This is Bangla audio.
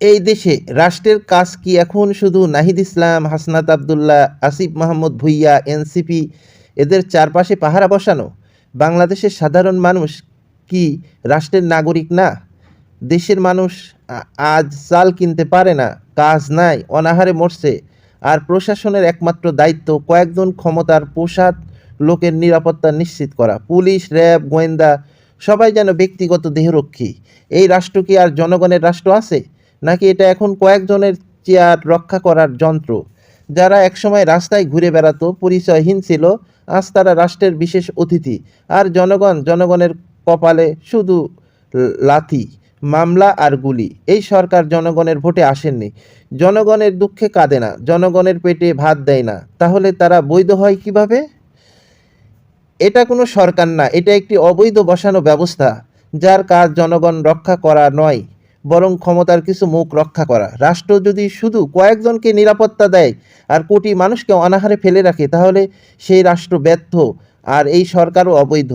এই দেশে রাষ্ট্রের কাজ কি এখন শুধু নাহিদ ইসলাম, হাসনাত আবদুল্লাহ, আসিফ মাহমুদ ভুঁইয়া, এনসিপি এদের চারপাশে পাহারা বসানো? বাংলাদেশের সাধারণ মানুষ কি রাষ্ট্রের নাগরিক না? দেশের মানুষ আজ চাল কিনতে পারে না, কাজ নাই, অনাহারে মরছে, আর প্রশাসনের একমাত্র দায়িত্ব কয়েকজন ক্ষমতার পোশাক লোকের নিরাপত্তা নিশ্চিত করা। পুলিশ, র্যাব, গোয়েন্দা সবাই যেন ব্যক্তিগত দেহরক্ষী। এই রাষ্ট্র কি আর জনগণের রাষ্ট্র আছে, নাকি এটা এখন কয়েকজনের চেয়ার রক্ষা করার যন্ত্র? যারা একসময় রাস্তায় ঘুরে বেড়াতো, পরিচয়হীন ছিল, আজ তারা রাষ্ট্রের বিশেষ অতিথি। আর জনগণের কপালে শুধু লাথি, মামলা আর গুলি। এই সরকার জনগণের ভোটে আসেননি, জনগণের দুঃখে কাঁদে না, জনগণের পেটে ভাত দেয় না। তাহলে তারা বৈধ হয় কিভাবে? এটা কোনো সরকার না, এটা একটি অবৈধ বসানো ব্যবস্থা, যার কাজ জনগণ রক্ষা করা নয়, বরং ক্ষমতার কিছু মুখ রক্ষা করা। রাষ্ট্র যদি শুধু কয়েকজনকে নিরাপত্তা দেয় আর কোটি মানুষকে অনাহারে ফেলে রাখে, তাহলে সেই রাষ্ট্র ব্যর্থ, আর এই সরকারও অবৈধ।